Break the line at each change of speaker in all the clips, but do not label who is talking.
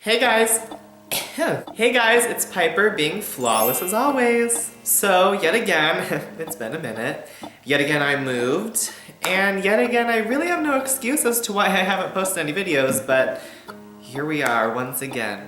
Hey guys! Hey guys, it's Piper being flawless as always. So, yet again, it's been a minute, yet again I moved, and yet again I really have no excuse as to why I haven't posted any videos, but here we are once again.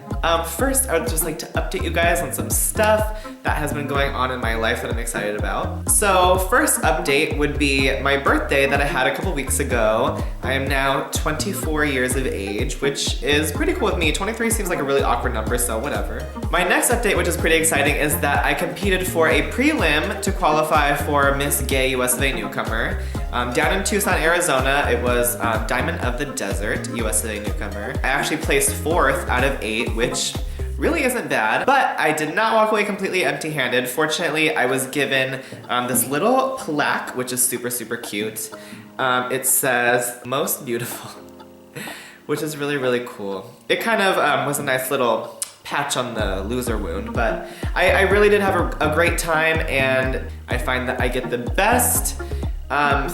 First, I would just like to update you guys on some stuff that has been going on in my life that I'm excited about. So, first update would be my birthday that I had a couple weeks ago. I am now 24 years of age, which is pretty cool with me. 23 seems like a really awkward number, so whatever. My next update, which is pretty exciting, is that I competed for a prelim to qualify for Miss Gay US of A Newcomer. Down in Tucson, Arizona, it was Diamond of the Desert, USA Newcomer. I actually placed 4th out of 8, which really isn't bad, but I did not walk away completely empty-handed. Fortunately, I was given this little plaque, which is super, super cute. It says, most beautiful, which is really, really cool. It kind of was a nice little patch on the loser wound, but I really did have a great time, and I find that I get the best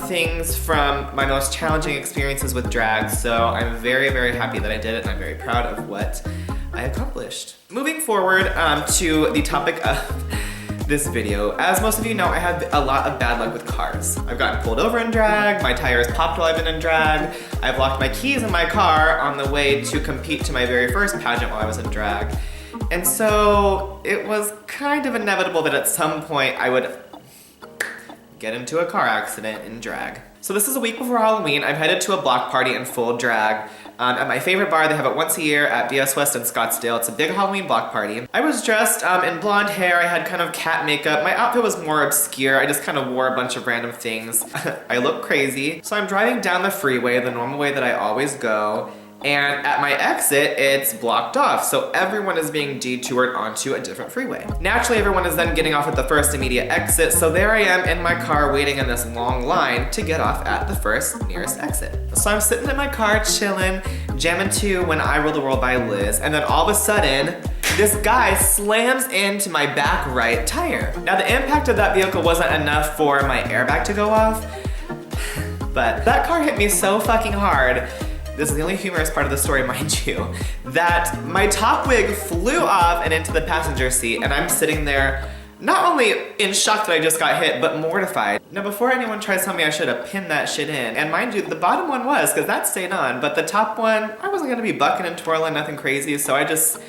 things from my most challenging experiences with drag, so I'm very, very happy that I did it, and I'm very proud of what I accomplished. Moving forward to the topic of this video, as most of you know, I had a lot of bad luck with cars. I've gotten pulled over in drag, my tires popped while I've been in drag, I've locked my keys in my car on the way to compete to my very first pageant while I was in drag. And so it was kind of inevitable that at some point I would get into a car accident in drag. So this is a week before Halloween. I'm headed to a block party in full drag at my favorite bar. They have it once a year at BS West in Scottsdale. It's a big Halloween block party. I was dressed in blonde hair. I had kind of cat makeup. My outfit was more obscure. I just kind of wore a bunch of random things. I look crazy. So I'm driving down the freeway, the normal way that I always go. And at my exit, it's blocked off, so everyone is being detoured onto a different freeway. Naturally, everyone is then getting off at the first immediate exit, so there I am in my car waiting in this long line to get off at the first nearest exit. So I'm sitting in my car chilling, jamming to When I Rule the World by Liz, and then all of a sudden, this guy slams into my back right tire. Now the impact of that vehicle wasn't enough for my airbag to go off, but that car hit me so fucking hard. This is the only humorous part of the story, mind you, that my top wig flew off and into the passenger seat, and I'm sitting there not only in shock that I just got hit, but mortified. Now, before anyone tries to tell me I should have pinned that shit in, and mind you, the bottom one was, because that stayed on, but the top one, I wasn't gonna be bucking and twirling, nothing crazy, so I just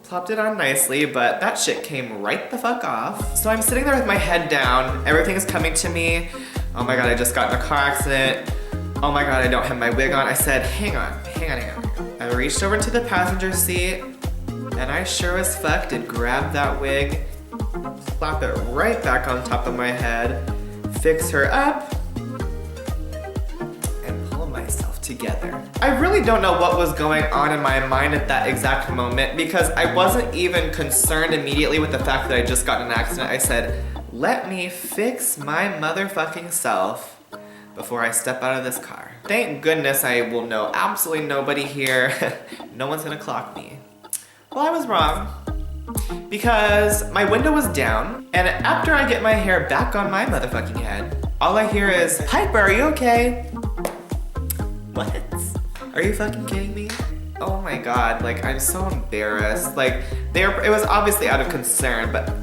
plopped it on nicely, but that shit came right the fuck off. So I'm sitting there with my head down, everything is coming to me. Oh my God, I just got in a car accident. Oh my God, I don't have my wig on. I said, hang on. I reached over to the passenger seat, and I sure as fuck did grab that wig, plop it right back on top of my head, fix her up, and pull myself together. I really don't know what was going on in my mind at that exact moment, because I wasn't even concerned immediately with the fact that I just got in an accident. I said, let me fix my motherfucking self before I step out of this car. Thank goodness I will know absolutely nobody here. No one's gonna clock me. Well, I was wrong, because my window was down, and after I get my hair back on my motherfucking head, all I hear is, Piper, are you okay? What? Are you fucking kidding me? Oh my God, like, I'm so embarrassed. Like, it was obviously out of concern, but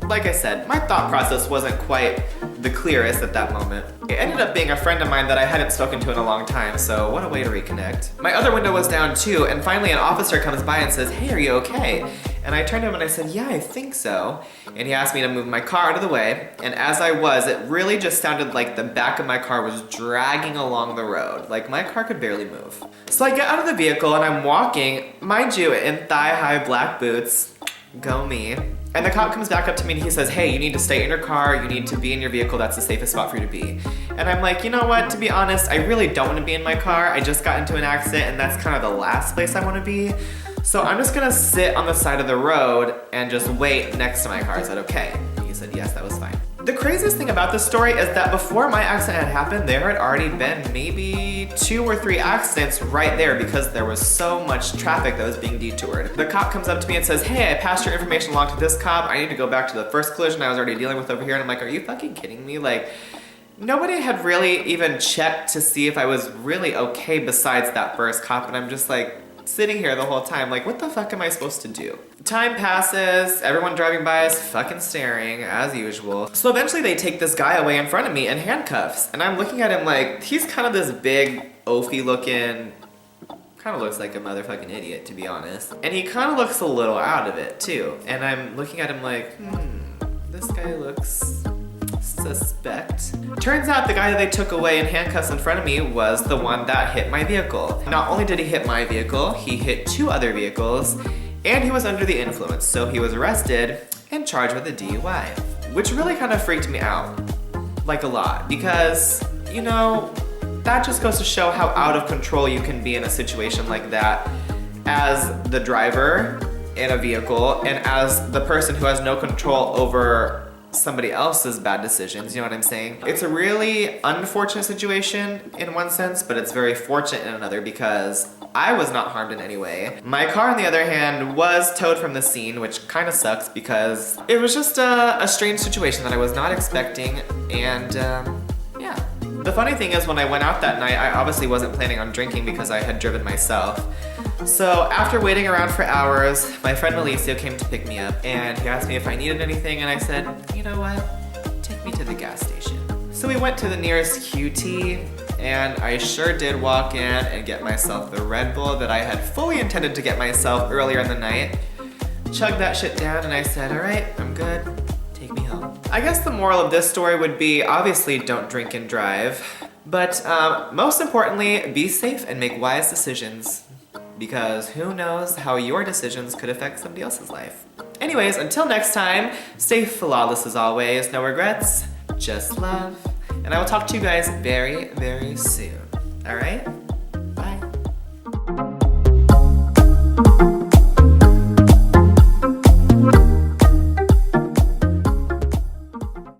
like I said, my thought process wasn't quite the clearest at that moment. It ended up being a friend of mine that I hadn't spoken to in a long time, so what a way to reconnect. My other window was down too, and finally an officer comes by and says, hey, are you okay? And I turned to him and I said, yeah, I think so. And he asked me to move my car out of the way, and as I was, it really just sounded like the back of my car was dragging along the road. Like, my car could barely move. So I get out of the vehicle and I'm walking, mind you, in thigh-high black boots. Go me. And the cop comes back up to me and he says, hey, you need to stay in your car, you need to be in your vehicle, that's the safest spot for you to be. And I'm like, you know what, to be honest, I really don't want to be in my car. I just got into an accident and that's kind of the last place I want to be. So I'm just gonna sit on the side of the road and just wait next to my car. Is that okay? And he said, yes, that was fine. The craziest thing about this story is that before my accident had happened, there had already been maybe 2 or 3 accidents right there because there was so much traffic that was being detoured. The cop comes up to me and says, hey, I passed your information along to this cop. I need to go back to the first collision I was already dealing with over here. And I'm like, are you fucking kidding me? Like, nobody had really even checked to see if I was really okay besides that first cop. And I'm just like, sitting here the whole time, like, what the fuck am I supposed to do? Time passes, everyone driving by is fucking staring, as usual. So eventually they take this guy away in front of me in handcuffs, and I'm looking at him like, he's kind of this big, oafy looking, kind of looks like a motherfucking idiot, to be honest. And he kind of looks a little out of it, too. And I'm looking at him like, this guy looks suspect. Turns out the guy that they took away in handcuffs in front of me was the one that hit my vehicle. Not only did he hit my vehicle, he hit 2 other vehicles, and he was under the influence, so he was arrested and charged with a DUI. Which really kind of freaked me out, like a lot, because, you know, that just goes to show how out of control you can be in a situation like that as the driver in a vehicle and as the person who has no control over somebody else's bad decisions, you know what I'm saying? It's a really unfortunate situation in one sense, but it's very fortunate in another because I was not harmed in any way. My car, on the other hand, was towed from the scene, which kind of sucks because it was just a strange situation that I was not expecting, and yeah. The funny thing is, when I went out that night, I obviously wasn't planning on drinking because I had driven myself. So after waiting around for hours, my friend Alicia came to pick me up and he asked me if I needed anything, and I said, you know what, take me to the gas station. So we went to the nearest QT, and I sure did walk in and get myself the Red Bull that I had fully intended to get myself earlier in the night. Chugged that shit down and I said, all right, I'm good, take me home. I guess the moral of this story would be, obviously don't drink and drive, but most importantly, be safe and make wise decisions. Because who knows how your decisions could affect somebody else's life. Anyways, until next time, stay flawless as always, no regrets, just love. And I will talk to you guys very, very soon. All right?